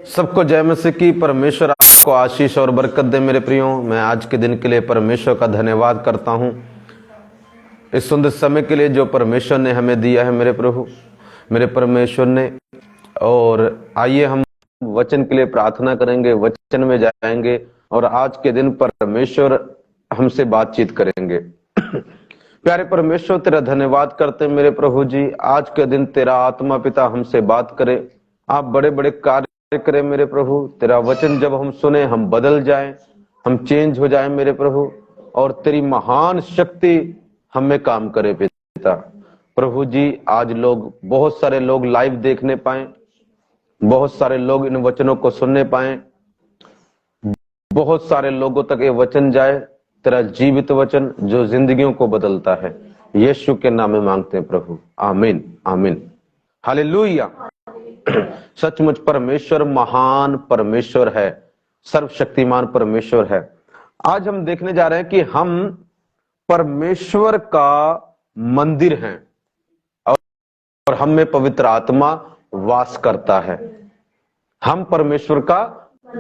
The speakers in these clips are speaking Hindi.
सबको जय मसीह की। परमेश्वर आपको आशीष और बरकत दे मेरे प्रियो। मैं आज के दिन के लिए परमेश्वर का धन्यवाद करता हूँ, इस सुंदर समय के लिए जो परमेश्वर ने हमें दिया है मेरे प्रभु, मेरे परमेश्वर ने। और आइए हम वचन के लिए प्रार्थना करेंगे, वचन में जाएंगे और आज के दिन परमेश्वर हमसे बातचीत करेंगे। प्यारे परमेश्वर, तेरा धन्यवाद करते हैं मेरे प्रभु जी। आज के दिन तेरा आत्मा पिता हमसे बात करे, आप बड़े बड़े कार्य करें मेरे प्रभु। तेरा वचन जब हम सुने हम बदल जाएं, हम चेंज हो जाएं मेरे प्रभु, और तेरी महान शक्ति हमें काम करे पिता। प्रभु जी, आज बहुत सारे लोग लाइव देखने पाए, बहुत सारे लोग इन वचनों को सुनने पाए, बहुत सारे लोगों तक ये वचन जाए, तेरा जीवित वचन जो जिंदगियों को बदलता है। यीशु के नाम में मांगते हैं प्रभु, आमीन आमीन, हालेलुया। सचमुच परमेश्वर महान परमेश्वर है, सर्वशक्तिमान परमेश्वर है। आज हम देखने जा रहे हैं कि हम परमेश्वर का मंदिर हैं और हम में पवित्र आत्मा वास करता है। हम परमेश्वर का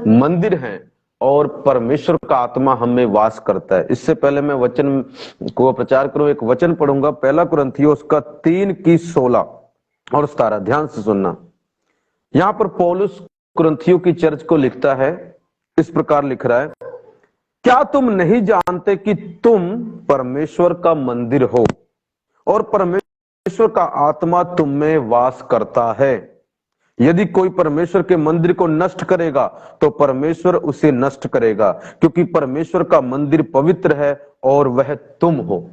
मंदिर हैं और परमेश्वर का आत्मा हम में वास करता है। इससे पहले मैं वचन को प्रचार करूं, एक वचन पढ़ूंगा, पहला कुरिन्थियों उसका 3:16 और 17। ध्यान से सुनना। यहां पर पौलुस कुरिन्थियों की चर्च को लिखता है, इस प्रकार लिख रहा है, क्या तुम नहीं जानते कि तुम परमेश्वर का मंदिर हो और परमेश्वर का आत्मा तुम में वास करता है। यदि कोई परमेश्वर के मंदिर को नष्ट करेगा तो परमेश्वर उसे नष्ट करेगा, क्योंकि परमेश्वर का मंदिर पवित्र है और वह तुम हो।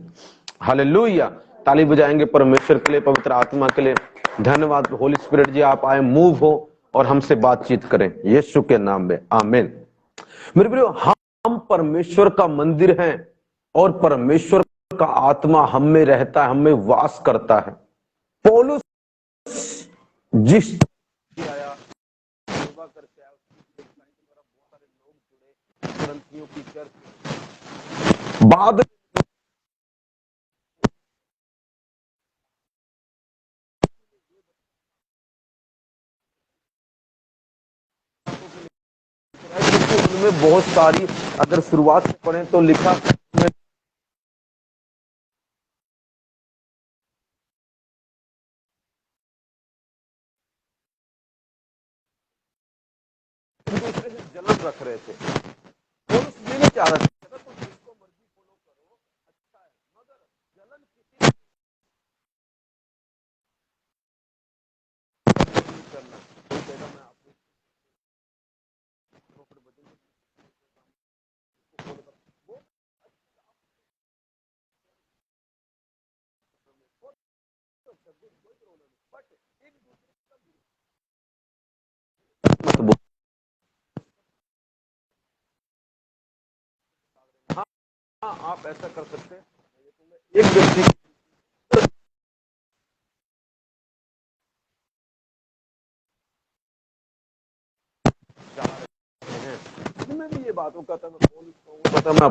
हालेलुया। ताली बजाएंगे परमेश्वर के लिए, पवित्र आत्मा के लिए। धन्यवाद होली स्पिरिट जी, आप आए, मूव हो और हमसे बातचीत करें यीशु के नाम में, आमीन। मेरे प्रियो, हम परमेश्वर का मंदिर हैं और परमेश्वर का आत्मा हम में रहता है, हम में वास करता है। पौलुस जिस आया सेवा करके आया, उसकी द्वारा बहुत सारे लोग जुड़े कुरिन्थियों की चर्च। बाद उनमें बहुत सारी, अगर शुरुआत से पढ़ें तो लिखा दूसरे से जलन रख रहे थे। पौलुस ये नहीं चाह रहा था तुम जिसको मर्जी फॉलो करो, अच्छा है, मगर जलन किसी नहीं करना। कोई कहेगा मैं आपको मत बोल। हाँ, आप ऐसा कर सकते हैं, एक व्यक्ति मैं भी ये बातों का था, मैं पौलुस को पता, मैं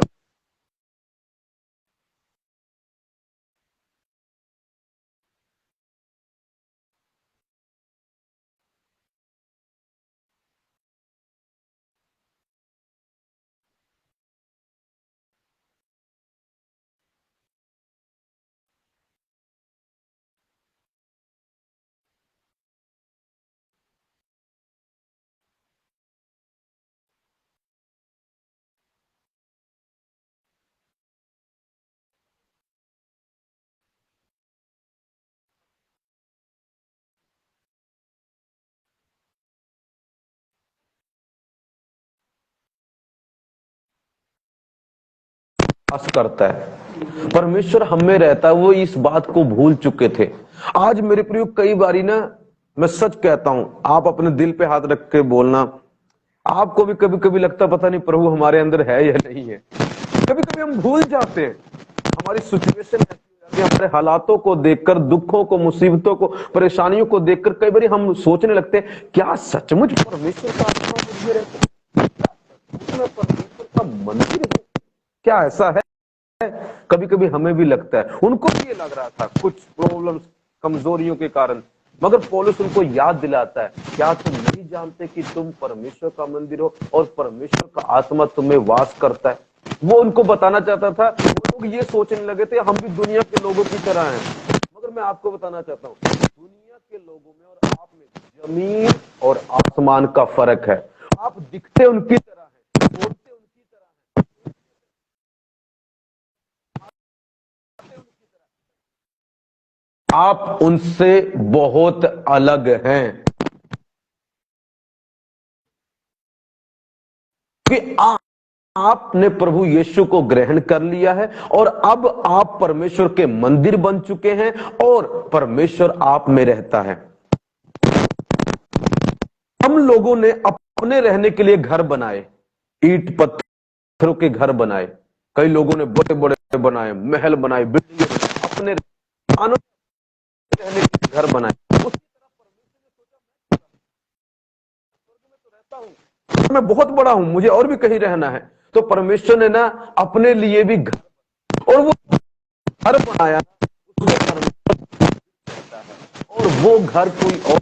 वास करता है। परमेश्वर हम में रहता है, वो इस बात को भूल चुके थे। आज मेरे प्रियो, कई बारी ना, मैं सच कहता हूं, आप अपने दिल पे हाथ रख के बोलना, आपको भी कभी कभी लगता पता नहीं प्रभु हमारे अंदर है या नहीं है। कभी कभी हम भूल जाते हैं, हमारी सिचुएशन ऐसी हो जाती है, हमारे हालातों को देखकर, दुखों को, मुसीबतों को, परेशानियों को देखकर कई बार हम सोचने लगते हैं, क्या सचमुच परमेश्वर का आत्मा मुझ में रहता है? परमेश्वर का मंदिर है? क्या ऐसा है? कभी कभी हमें भी लगता है। उनको भी ये लग रहा था, कुछ प्रॉब्लम्स, कमजोरियों के कारण मगर पौलुस उनको याद दिलाता है, क्या तुम नहीं जानते कि तुम परमेश्वर का मंदिर हो और परमेश्वर का आत्मा तुम्हें वास करता है। वो उनको बताना चाहता था। वो लोग ये सोचने लगे थे हम भी दुनिया के लोगों की तरह हैं, मगर मैं आपको बताना चाहता हूँ दुनिया के लोगों में और आप में जमीन और आसमान का फर्क है। आप दिखते उनकी तरह हैं, बोलते उनकी तरह हैं, आप उनसे बहुत अलग हैं, कि आपने प्रभु यीशु को ग्रहण कर लिया है और अब आप परमेश्वर के मंदिर बन चुके हैं और परमेश्वर आप में रहता है। हम लोगों ने अपने रहने के लिए घर बनाए, ईंट पत्थरों के घर बनाए, कई लोगों ने बड़े बड़े बनाए, महल बनाए, बिल्डिंग अपने रहने के घर बनाए। उसी तरह परमेश्वर ने सोचा मैं तो रहता हूं, मैं बहुत बड़ा हूं, मुझे और भी कहीं रहना है। तो परमेश्वर ने ना अपने लिए भी घर, और वो घर बनाया, उसमें परमेश्वर रहता है। और वो घर कोई और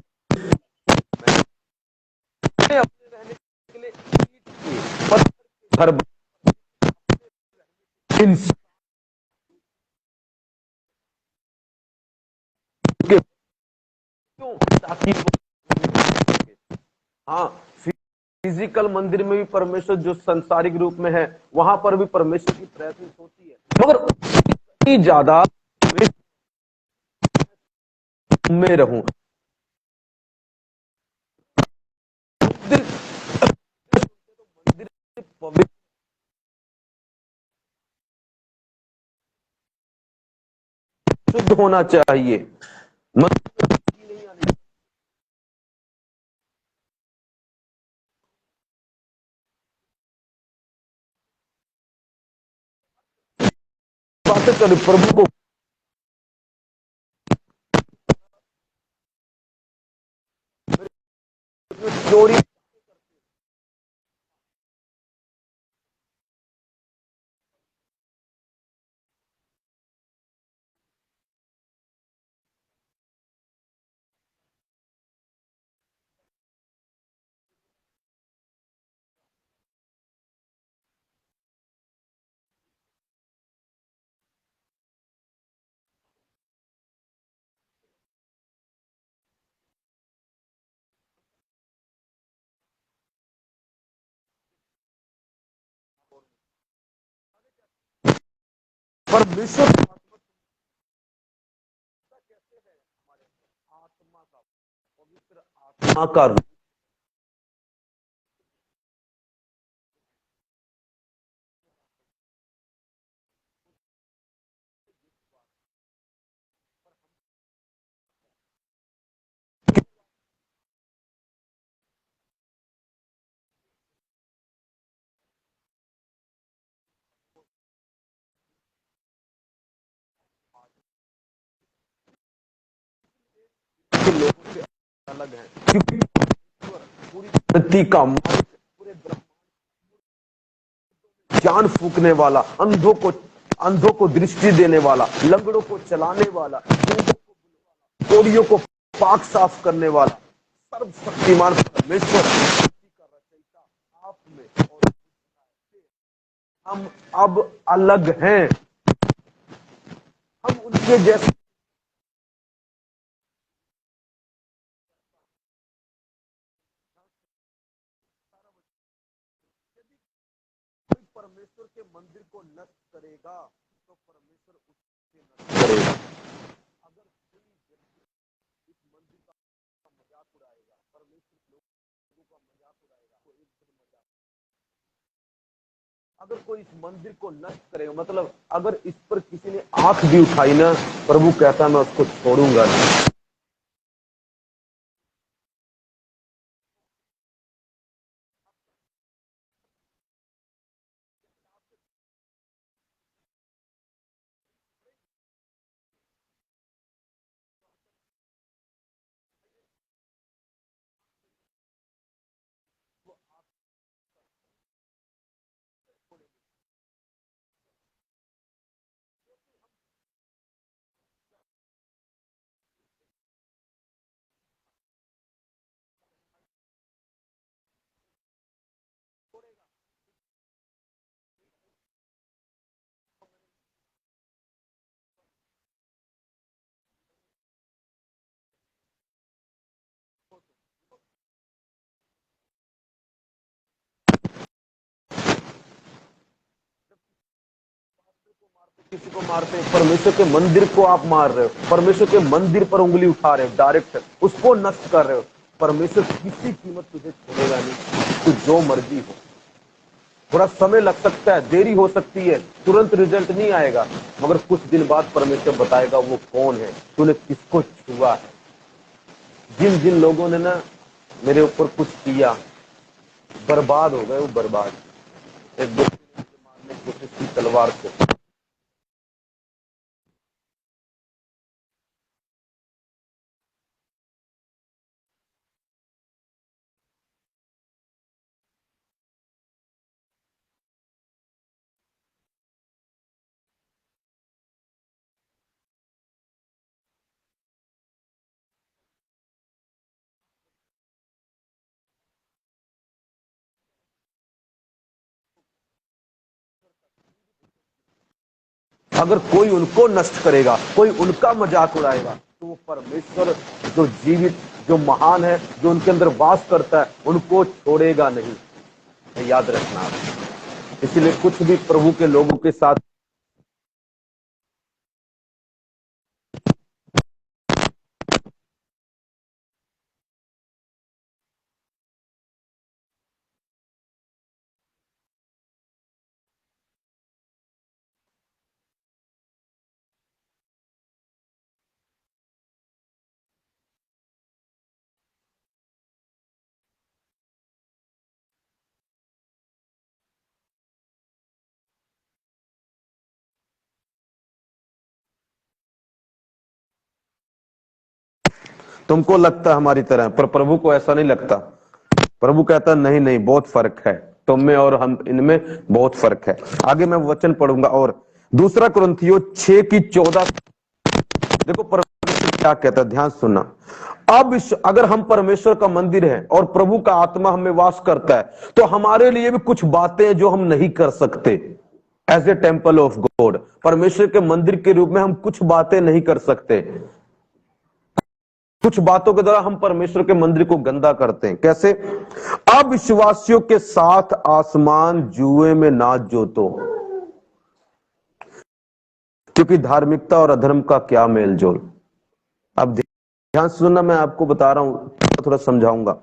अपने रहने के लिए ईंट के, पत्थर के घर इंसान के, क्यों? ताकि हाँ, फिजिकल मंदिर में भी परमेश्वर जो संसारिक रूप में है, वहां पर भी परमेश्वर की प्रेजेंस होती है, मगर उससे ज्यादा में रहूं मंदिर, मंदिर पवित्र शुद्ध होना चाहिए, मंदिर में नहीं आनी बातें चले प्रभु को चोरी परमेश्वर आत्मा का पवित्र आत्मा का रूप के लोगों से अलग है, क्योंकि पूरी धरती का मालिक, पूरे जान फूकने वाला, अंधों को दृष्टि देने वाला, लंगड़ों को चलाने वाला, कोड़ियों को पाक साफ करने वाला, सर्वशक्तिमान परमेश्वर का रचयिता आप में, और हम अब अलग हैं, हम उनके जैसे परमेश्वर के मंदिर को नष्ट करेगा तो परमेश्वर उससे नष्ट करेगा। अगर कोई व्यक्ति इस मंदिर का मजाक उड़ाएगा, परमेश्वर लोगों का मजाक उड़ाएगा, तो एक दिन मजाक, अगर कोई इस मंदिर को नष्ट करेगा, मतलब अगर इस पर किसी ने आंख भी उठाई ना, प्रभु कहता मैं उसको छोड़ूंगा नहीं। किसी को मारते हैं, परमेश्वर के मंदिर को आप मार रहे हो, परमेश्वर के मंदिर पर उंगली उठा रहे हो, डायरेक्ट उसको नष्ट कर रहे हो। परमेश्वर किसी कीमत तुझे छोड़ेगा नहीं, तू जो मर्जी हो। थोड़ा समय लग सकता है, देरी हो सकती है, तुरंत रिजल्ट नहीं आएगा, मगर कुछ दिन बाद परमेश्वर बताएगा वो कौन है, तूने किसको छुआ है। जिन जिन लोगों ने ना मेरे ऊपर कुछ किया, बर्बाद हो गए, वो बर्बाद। एक व्यक्ति ने मुझे मारने की कोशिश की तलवार से। अगर कोई उनको नष्ट करेगा, कोई उनका मजाक उड़ाएगा, तो वो परमेश्वर जो जीवित, जो महान है, जो उनके अंदर वास करता है, उनको छोड़ेगा नहीं। याद रखना आप। इसीलिए कुछ भी प्रभु के लोगों के साथ तुमको लगता है हमारी तरह, पर प्रभु को ऐसा नहीं लगता। प्रभु कहता नहीं नहीं, बहुत फर्क है तुम में और हम इनमें, बहुत फर्क है। आगे मैं वचन पढ़ूंगा। और दूसरा कुरिन्थियों 6:14, देखो परमेश्वर क्या कहता है, ध्यान सुनना। अब अगर हम परमेश्वर का मंदिर है और प्रभु का आत्मा हमें वास करता है, तो हमारे लिए भी कुछ बातें जो हम नहीं कर सकते। As a temple of God, परमेश्वर के मंदिर के रूप में हम कुछ बातें नहीं कर सकते। कुछ बातों के द्वारा हम परमेश्वर के मंदिर को गंदा करते हैं। कैसे? अविश्वासियों के साथ आसमान जुए में ना जोतो, क्योंकि धार्मिकता और अधर्म का क्या मेल जोल। अब ध्यान सुनना, मैं आपको बता रहा हूं, थोड़ा समझाऊंगा।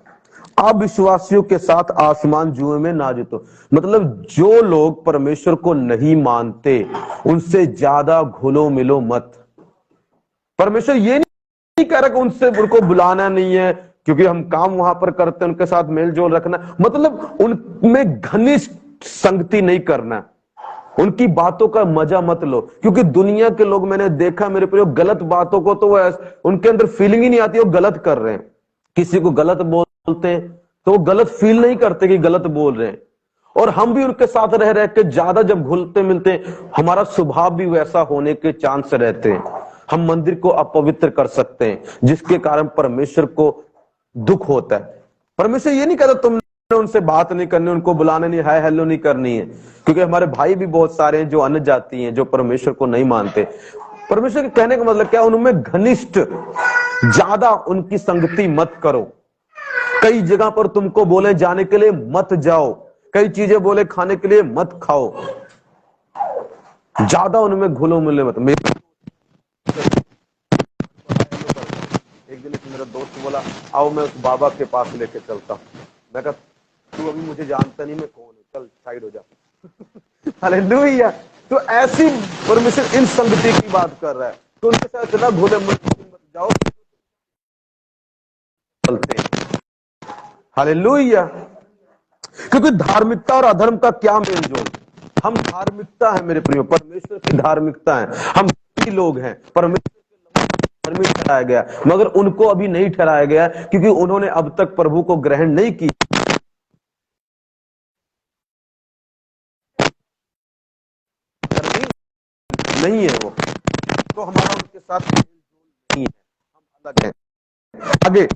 अविश्वासियों के साथ आसमान जुए में ना जोतो, मतलब जो लोग परमेश्वर को नहीं मानते उनसे ज्यादा घुलो मिलो मत। परमेश्वर ये नहीं कह रहा कि उनसे उनको बुलाना नहीं है, क्योंकि हम काम वहां पर करते हैं, उनके साथ मेल जोल रखना, मतलब उनमें घनिष्ठ संगति नहीं करना, उनकी बातों का मजा मत लो। क्योंकि दुनिया के लोग, मैंने देखा मेरे प्रियो, गलत बातों को तो वो उनके अंदर फीलिंग ही नहीं आती, वो गलत कर रहे हैं। किसी को गलत बोलते हैं तो वो गलत फील नहीं करते कि गलत बोल रहे हैं। और हम भी उनके साथ रह रह के ज्यादा जब घुलते मिलते हैं, हमारा स्वभाव भी वैसा होने के चांस रहते हैं। हम मंदिर को अपवित्र कर सकते हैं, जिसके कारण परमेश्वर को दुख होता है। परमेश्वर ये नहीं कहता तुमने उनसे बात नहीं करनी, उनको बुलाने नहीं, हाय हेलो नहीं करनी है। क्योंकि हमारे भाई भी बहुत सारे हैं जो अन्य जाति हैं, जो परमेश्वर को नहीं मानते। परमेश्वर के कहने का मतलब क्या? उनमें घनिष्ठ, ज्यादा उनकी संगति मत करो। कई जगह पर तुमको बोले जाने के लिए मत जाओ, कई चीजें बोले खाने के लिए मत खाओ, ज्यादा उनमें घुलो मिले मत। एक दिन एक मेरा दोस्त बोला, आओ मैं उस बाबा के पास लेके चलता हूँ। मैं कहा तू अभी मुझे जानता नहीं, मैं कौन हूँ, चल साइड हो जा। हालेलुया। तो ऐसी परमेश्वर इन संगति की बात कर रहा है, तो उनके साथ इतना घुले मत जाओ, चलते हैं। हालेलुया। क्योंकि धार्मिकता और अधर्म का क्या मेल जोल। हम धार्मिकता है मेरे प्रियो, परमेश्वर की धार्मिकता है, हम लोग हैं, परमेश्वर धार्मिक ठहराया गया, मगर उनको अभी नहीं ठहराया गया, क्योंकि उन्होंने अब तक प्रभु को ग्रहण नहीं किया। नहीं है वो, तो हमारा उनके साथ नहीं है, हम अलग हैं। आगे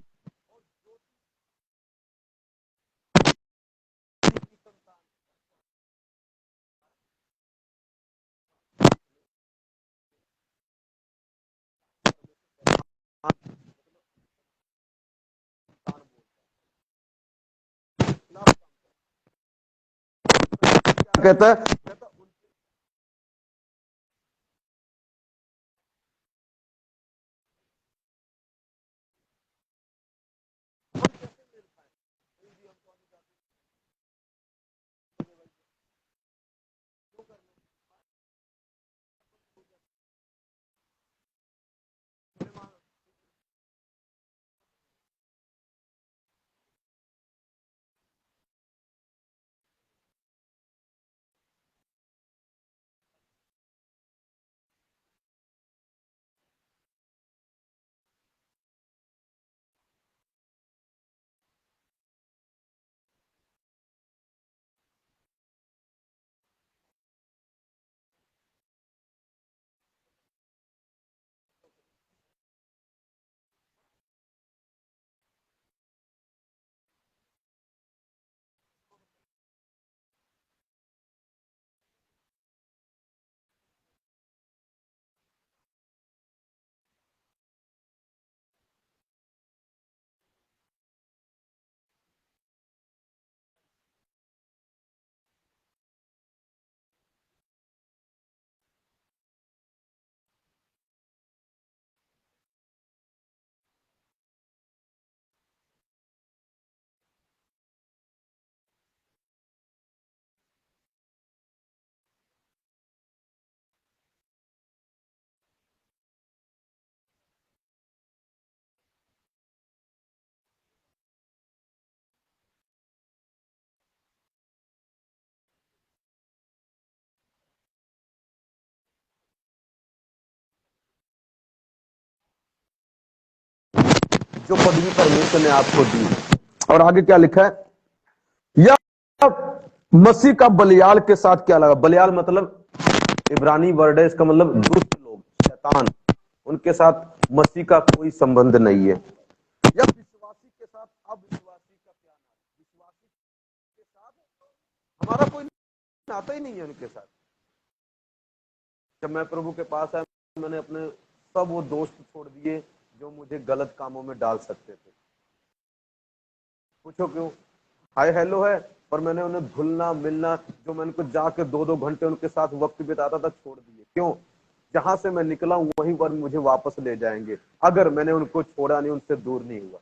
क्या कहता है? जो पदवी परमेश्वर ने आपको दी। और आगे क्या लिखा है, या मसीह का बलियाल के साथ क्या लगा। बलियाल मतलब इब्रानी वर्ड है, इसका मतलब दुष्ट लोग, शैतान, उनके साथ मसीह का कोई संबंध नहीं है। या विश्वासी के साथ अविश्वासी का क्या नाता, विश्वासी के साथ हमारा कोई नाता ही नहीं है उनके साथ। जब मैं प्रभु के पास आया, मैंने अपने सब वो दोस्त छोड़ दिए जो मुझे गलत कामों में डाल सकते थे। पूछो क्यों? हाय हेलो है, पर मैंने उन्हें घुलना मिलना, जो मैं उनको जाके 2-2 घंटे उनके साथ वक्त बिताता था, छोड़ दिए। क्यों? जहां से मैं निकला हूं वहीं पर मुझे वापस ले जाएंगे, अगर मैंने उनको छोड़ा नहीं, उनसे दूर नहीं हुआ।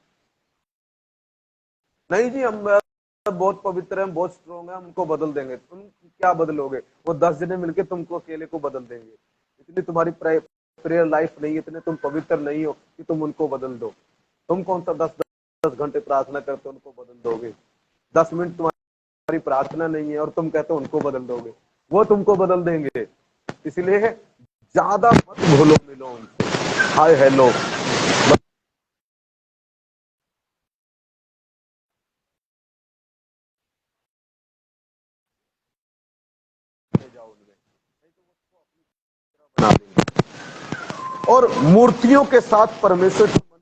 नहीं जी, हम बहुत पवित्र हैं, बहुत स्ट्रॉन्ग है, हम उनको बदल देंगे। तुम क्या बदलोगे? वो 10 जने मिलके तुमको अकेले को बदल देंगे। इतनी तुम्हारी प्रेयर लाइफ नहीं, इतने तुम पवित्र नहीं हो कि तुम उनको बदल दो। तुम कौन सा 10 घंटे प्रार्थना करते उनको बदल दोगे? 10 मिनट तुम्हारी प्रार्थना नहीं है और तुम कहते हो उनको बदल दोगे। वो तुमको बदल देंगे। इसलिए ज्यादा मत घुलो मिलो उनसे। हाय हेलो जाओ उनमें, बना देंगे। और मूर्तियों के साथ परमेश्वर के मंदिर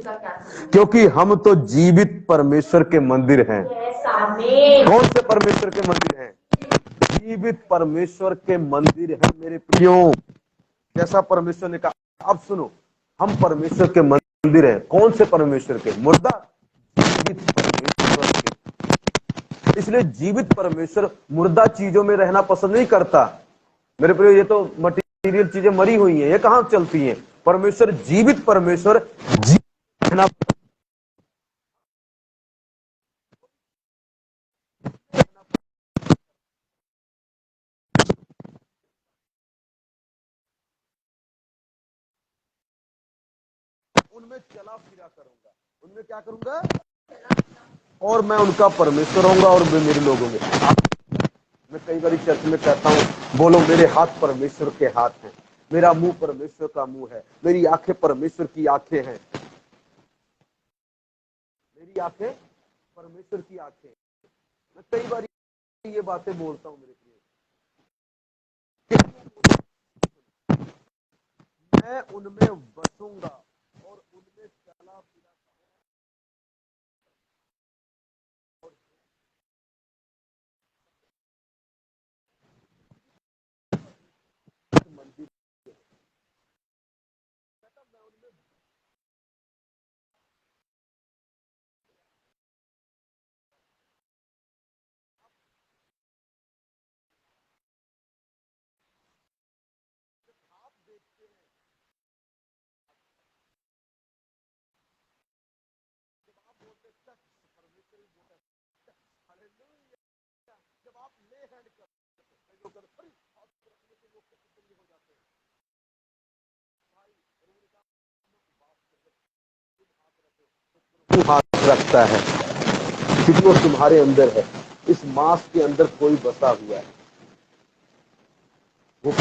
का क्या, क्योंकि हम तो जीवित परमेश्वर के मंदिर हैं। कौन से परमेश्वर के मंदिर हैं? जीवित परमेश्वर के मंदिर हैं मेरे प्रियो। जैसा परमेश्वर ने कहा। अब सुनो, हम परमेश्वर के मंदिर हैं। कौन से परमेश्वर के? मुर्दा? जीवित परमेश्वर के। इसलिए जीवित परमेश्वर मुर्दा चीजों में रहना पसंद नहीं करता मेरे प्रियो। ये तो मटीरियल चीजें मरी हुई हैं, ये कहां चलती हैं? परमेश्वर, जीवित परमेश्वर रहना, उनमें चला फिरा करूंगा। उनमें क्या करूंगा? और मैं उनका परमेश्वर होऊंगा और वे मेरे लोग होंगे। मैं कई बार चर्च में कहता हूं, बोलो मेरे हाथ परमेश्वर के हाथ हैं, मेरा मुंह परमेश्वर का मुंह है, मेरी आंखें परमेश्वर की आंखें हैं, मेरी आंखें परमेश्वर की आंखें। मैं कई बार ये बातें बोलता हूं मेरे प्रिय। मैं उनमें बसूंगा और उनमें चला फिरा मंदिर। जब आप ले हैंड करते हाथ रखता है, क्योंकि वो तुम्हारे अंदर है। इस मांस के अंदर कोई बसा हुआ है। वो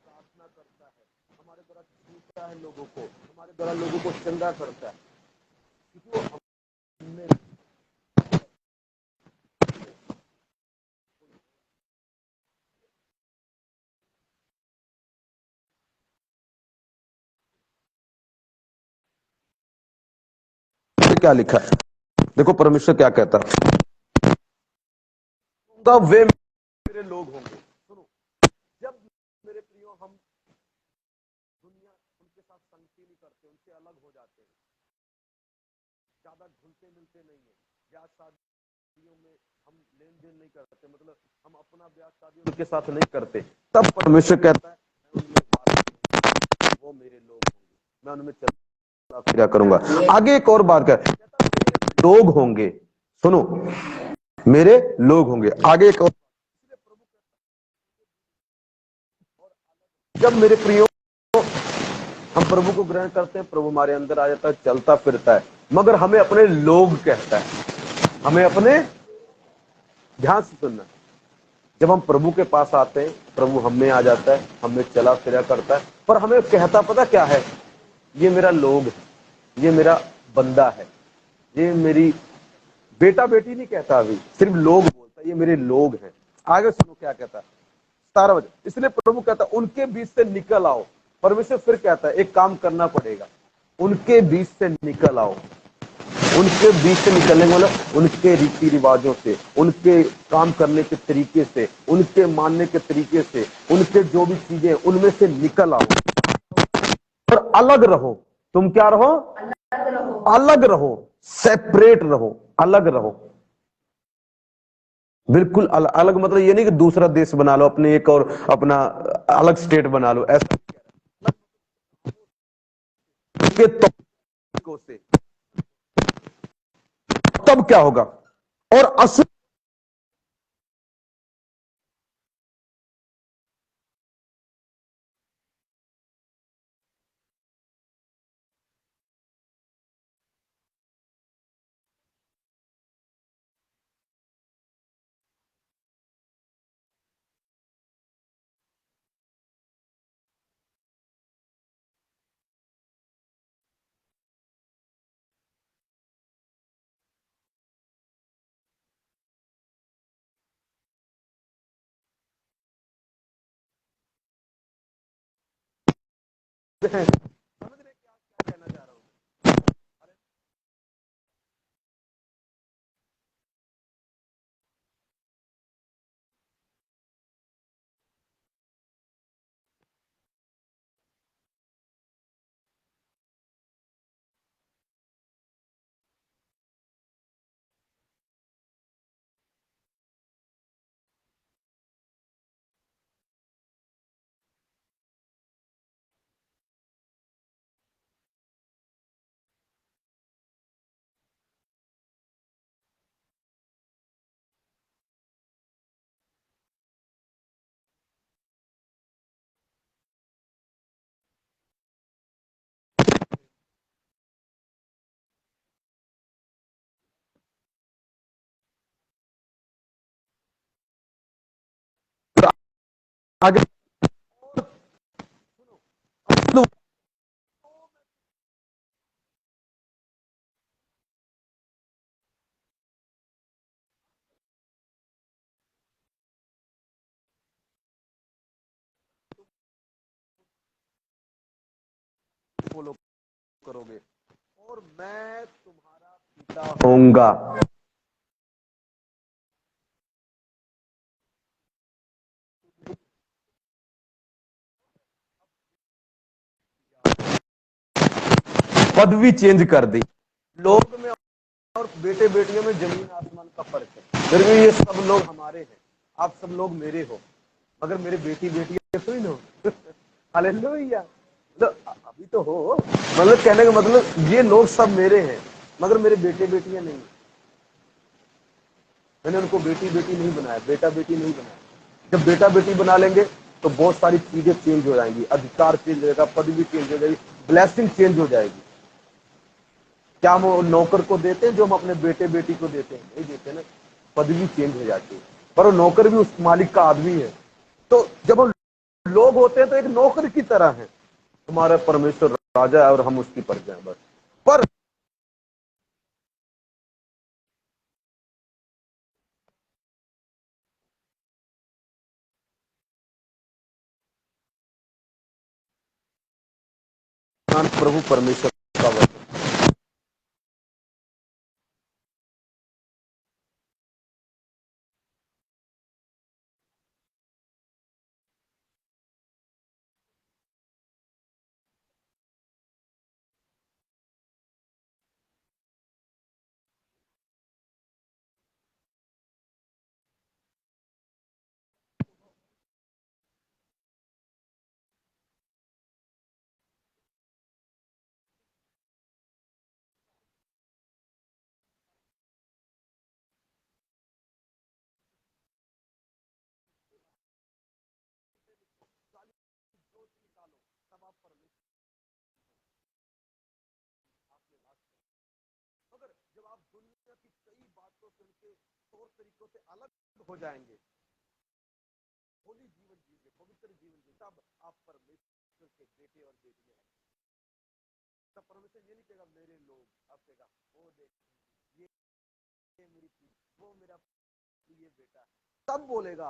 प्रार्थना करता है, हमारे द्वारा छूता है लोगों को, हमारे द्वारा लोगों को चंगा करता है, क्योंकि वो हमने क्या लिखा है। देखो परमेश्वर क्या कहता है, वे मेरे लोग होंगे। सुनो, जब मेरे प्रियो हम दुनिया उनके साथ संगति नहीं करते, उनसे अलग हो जाते हैं, ज्यादा घुलते मिलते नहीं है, ब्याह शादियों में हम लेन देन नहीं करते, मतलब हम अपना ब्याह शादी उनके साथ नहीं करते, तब परमेश्वर कहता है वो मेरे लोग होंगे, मैं उनमें चला फिरा करूंगा। आगे एक और बात कर, लोग होंगे। सुनो, मेरे लोग होंगे। आगे एक और, जब मेरे प्रियो हम प्रभु को ग्रहण करते हैं, प्रभु हमारे अंदर आ जाता है, चलता फिरता है, मगर हमें अपने लोग कहता है। हमें अपने, ध्यान से सुनना, जब हम प्रभु के पास आते हैं, प्रभु हम में आ जाता है, हमें चला फिरा करता है, पर हमें कहता पता क्या है? ये मेरा लोग है, ये मेरा बंदा है, ये मेरी बेटा बेटी नहीं कहता, अभी सिर्फ लोग बोलता है, ये मेरे लोग हैं। आगे सुनो क्या कहता है, 17 वचन, इसलिए प्रभु कहता है उनके बीच से निकल आओ। परमेश्वर फिर कहता है एक काम करना पड़ेगा, उनके बीच से निकल आओ। उनके बीच से निकलने वाला, उनके रीति रिवाजों से, उनके काम करने के तरीके से, उनके मानने के तरीके से, उनके जो भी चीजें उनमें से निकल आओ और अलग रहो। तुम क्या रहो? अलग रहो, सेपरेट रहो, अलग रहो। बिल्कुल अलग मतलब ये नहीं कि दूसरा देश बना लो, अपने एक और अपना अलग स्टेट बना लो, ऐसा के तरीकों से। तब क्या होगा? और असुर है। समझ रहे क्या क्या कहना चाह रहा हूं? आगे फॉलो करोगे और मैं तुम्हारा पिता होऊंगा। पदवी चेंज कर दी। लोग में और बेटे बेटियों में जमीन आसमान का फर्क है। फिर भी ये सब लोग हमारे हैं, आप सब लोग मेरे हो, मगर मेरे बेटी बेटी तो ही नो। हालेलुया। मतलब अभी तो हो, मतलब कहने का मतलब ये लोग सब मेरे हैं, मगर मेरे बेटे बेटियां नहीं। मैंने उनको बेटी बेटी नहीं बनाया, बेटा बेटी नहीं बनाया। जब बेटा बेटी बना लेंगे तो बहुत सारी चीजें चेंज हो जाएंगी, अधिकार चेंज हो जाएगा, पदवी चेंज हो जाएगी, ब्लेसिंग चेंज हो जाएगी। क्या हम वो नौकर को देते हैं जो हम अपने बेटे बेटी को देते हैं? नहीं देते ना, पदवी चेंज हो जाती है। पर वो नौकर भी उस मालिक का आदमी है। तो जब हम लोग होते हैं तो एक नौकर की तरह है। हमारा परमेश्वर राजा है और हम उसकी प्रजा हैं बस। पर प्रभु परमेश्वर का वचन, की कई बातों से, उनके तौर तरीकों से अलग हो जाएंगे, होली जीवन जिएंगे, पवित्र जीवन जिएंगे, तब आप परमेश्वर के बेटे और बेटियां हैं। तब परमेश्वर ये नहीं कहेगा मेरे लोग, आप कहेगा वो देख ये मेरी, वो मेरा प्रिय बेटा, तब बोलेगा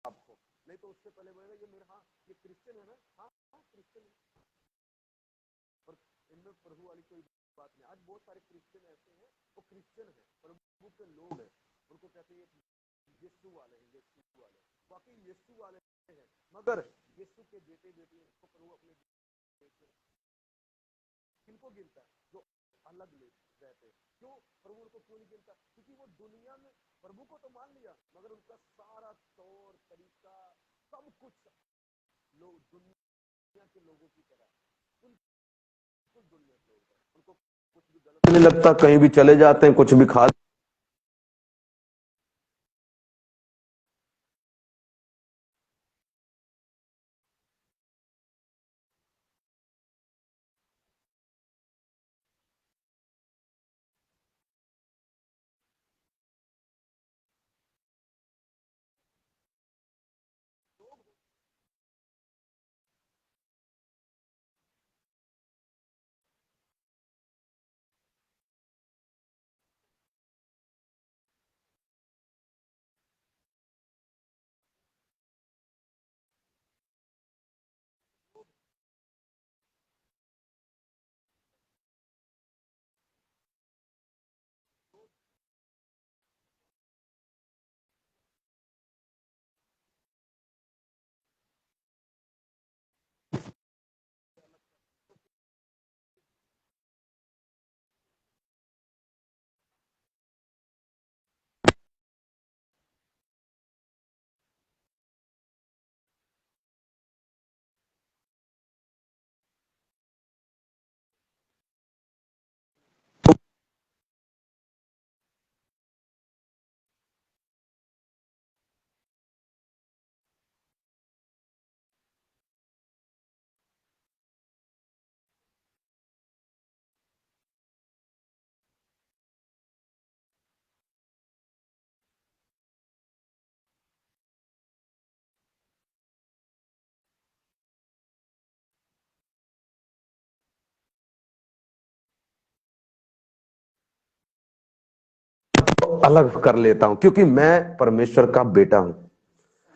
आपको। नहीं तो उससे पहले बोलेगा ये मेरा, हाँ ये क्रिश्चियन है ना, हाँ हाँ क्रिश्चियन है, पर इनमें प्रभु वाली कोई बात नहीं। आज बहुत सारे क्रिश्चियन ऐसे हैं, वो क्रिश्चियन है, प्रभु के लोग हैं, उनको कहते हैं यीशु वाले हैं, यीशु वाले, बाकी यीशु वाले हैं, मगर यीशु के बेटे बेटी को प्रभु अपने किनको गिनता है? जो अलग रहते हैं। क्यों प्रभु उनको क्यों नहीं गिनता? क्योंकि वो दुनिया में प्रभु को तो मान लिया, मगर उनका सारा तौर तरीका सब कुछ लोग दुनिया के लोगों की तरह, बिल्कुल दुनिया के लोग, उनको कुछ भी गलत नहीं लगता, कहीं भी चले जाते हैं, कुछ भी खा अलग कर लेता हूं, क्योंकि मैं परमेश्वर का बेटा हूं।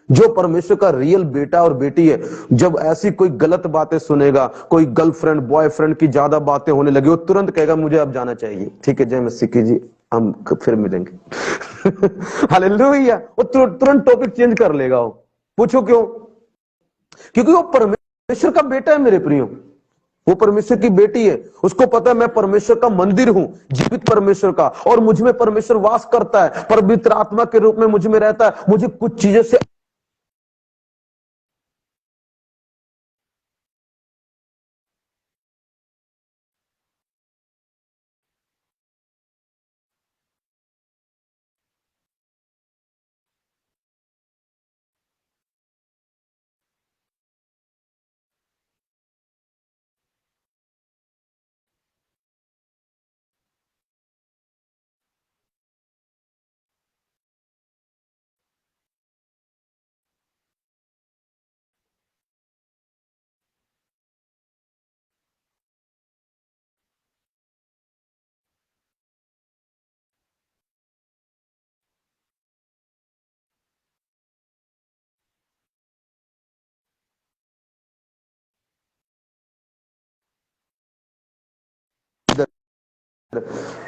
जो परमेश्वर का रियल बेटा और बेटी है, जब ऐसी कोई गलत बातें सुनेगा, कोई गर्लफ्रेंड बॉयफ्रेंड की ज्यादा बातें होने लगी, वो तुरंत कहेगा मुझे अब जाना चाहिए, ठीक है जय मसीह की जी, हम फिर मिलेंगे। हालेलुया। वो तुरंत टॉपिक चेंज कर लेगा। वो पूछो क्यों? क्योंकि वो परमेश्वर का बेटा है मेरे प्रियो, वो परमेश्वर की बेटी है। उसको पता है मैं परमेश्वर का मंदिर हूं, जीवित परमेश्वर का, और मुझ में परमेश्वर वास करता है, पवित्र आत्मा के रूप में मुझ में रहता है। मुझे कुछ चीजों से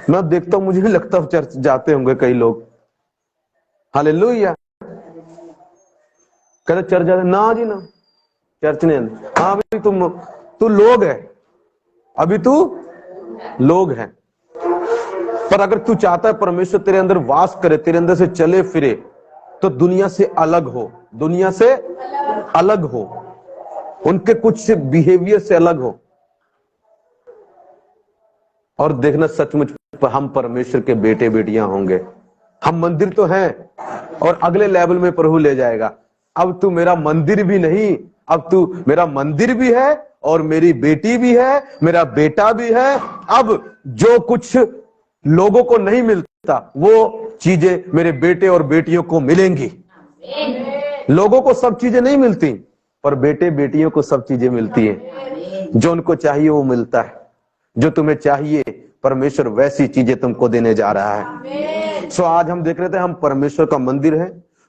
मैं देखता हूं, मुझे भी लगता है चर्च जाते होंगे कई लोग। हालेलुया। कहते चर्च जाते ना जी ना, चर्च नहीं आते। हाँ अभी तू लोग है, अभी तू लोग है। पर अगर तू चाहता है परमेश्वर तेरे अंदर वास करे, तेरे अंदर से चले फिरे, तो दुनिया से अलग हो, दुनिया से अलग हो, उनके कुछ बिहेवियर से अलग हो, और देखना सचमुच हम परमेश्वर के बेटे बेटियां होंगे। हम मंदिर तो हैं, और अगले लेवल में प्रभु ले जाएगा। अब तू मेरा मंदिर भी नहीं, अब तू मेरा मंदिर भी है, और मेरी बेटी भी है, मेरा बेटा भी है। अब जो कुछ लोगों को नहीं मिलता वो चीजें मेरे बेटे और बेटियों को मिलेंगी। लोगों को सब चीजें नहीं मिलती, पर बेटे बेटियों को सब चीजें मिलती हैं। जो उनको चाहिए वो मिलता है। जो तुम्हें चाहिए परमेश्वर वैसी चीजें तुमको देने जा रहा है। सो आज हम देख रहे थे हम परमेश्वर का मंदिर है।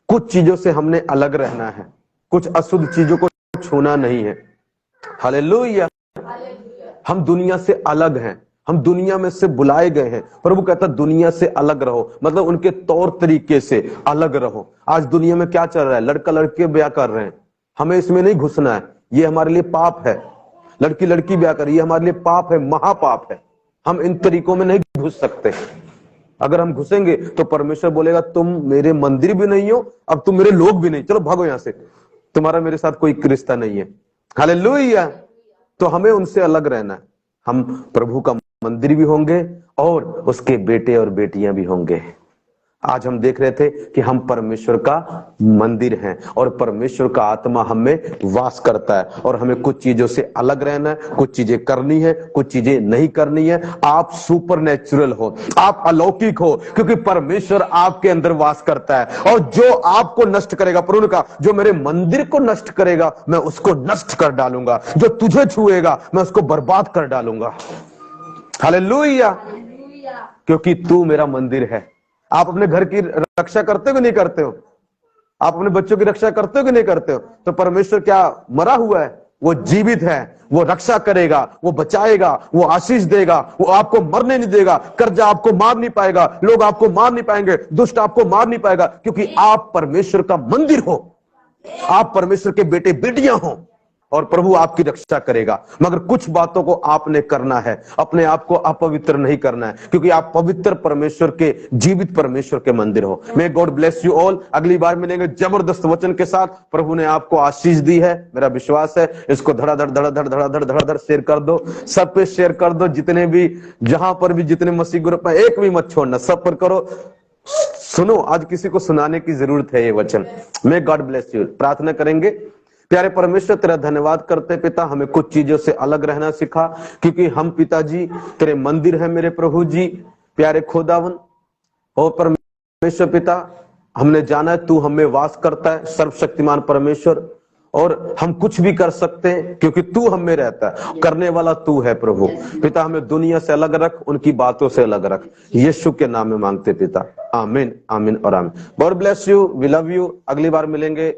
कुछ चीजों से हमने अलग रहना है, कुछ अशुद्ध चीजों को छूना नहीं है। हालेलुया। हम दुनिया से अलग हैं, हम दुनिया में से बुलाए गए हैं। प्रभु कहता दुनिया से अलग रहो, मतलब उनके तौर तरीके से अलग रहो। आज दुनिया में क्या चल रहा है, लड़का लड़के ब्याह कर रहे हैं, हमें इसमें नहीं घुसना है, ये हमारे लिए पाप है। लड़की लड़की ब्याह कर, ये हमारे लिए पाप है, महापाप है। हम इन तरीकों में नहीं घुस सकते। अगर हम घुसेंगे तो परमेश्वर बोलेगा तुम मेरे मंदिर भी नहीं हो, अब तुम मेरे लोग भी नहीं, चलो भागो यहां से, तुम्हारा मेरे साथ कोई रिश्ता नहीं है। हालेलुया। तो हमें उनसे अलग रहना है। हम प्रभु का मंदिर भी होंगे और उसके बेटे और बेटियां भी होंगे। आज हम देख रहे थे कि हम परमेश्वर का मंदिर हैं और परमेश्वर का आत्मा हमें वास करता है और हमें कुछ चीजों से अलग रहना है, कुछ चीजें करनी है, कुछ चीजें नहीं करनी है। आप सुपर नेचुरल हो, आप अलौकिक हो, क्योंकि परमेश्वर आपके अंदर वास करता है। और जो आपको नष्ट करेगा, प्रभु ने कहा जो मेरे मंदिर को नष्ट करेगा मैं उसको नष्ट कर डालूंगा, जो तुझे छुएगा मैं उसको बर्बाद कर डालूंगा। हालेलुया। क्योंकि तू मेरा मंदिर है। आप अपने घर की रक्षा करते हो कि नहीं करते हो? आप अपने बच्चों की रक्षा करते हो कि नहीं करते हो? तो परमेश्वर क्या मरा हुआ है? वो जीवित है, वो रक्षा करेगा, वो बचाएगा, वो आशीष देगा, वो आपको मरने नहीं देगा। कर्जा आपको मार नहीं पाएगा, लोग आपको मार नहीं पाएंगे, दुष्ट आपको मार नहीं पाएगा, क्योंकि आप परमेश्वर का मंदिर हो, आप परमेश्वर के बेटे बेटियां हो और प्रभु आपकी रक्षा करेगा। मगर कुछ बातों को आपने करना है, अपने आप को अपवित्र नहीं करना है, क्योंकि आप पवित्र परमेश्वर के, जीवित परमेश्वर के मंदिर हो। May God bless you all. अगली बार मिलेंगे जबरदस्त वचन के साथ। प्रभु ने आपको आशीष दी है, मेरा विश्वास है। इसको धड़ाधड़ धड़ाधड़ धड़ाधड़ धड़ाधड़ शेयर कर दो, सब पे शेयर कर दो। जितने भी, जहां पर भी जितने मसीह ग्रुप है, एक भी मत छोड़ना, सब पर करो। सुनो, आज किसी को सुनाने की जरूरत है ये वचन। May God bless you. प्रार्थना करेंगे। प्यारे परमेश्वर, तेरा धन्यवाद करते पिता, हमें कुछ चीजों से अलग रहना सिखा, क्योंकि हम पिताजी तेरे मंदिर है मेरे प्रभु जी, प्यारे खुदावन। और परमेश्वर पिता, हमने जाना है तू हमें वास करता है, सर्वशक्तिमान परमेश्वर, और हम कुछ भी कर सकते हैं क्योंकि तू हम में रहता है, करने वाला तू है प्रभु। पिता हमें दुनिया से अलग रख, उनकी बातों से अलग रख, यीशु के नाम में मांगते पिता, आमीन आमीन और आमीन। God bless you, we love you. अगली बार मिलेंगे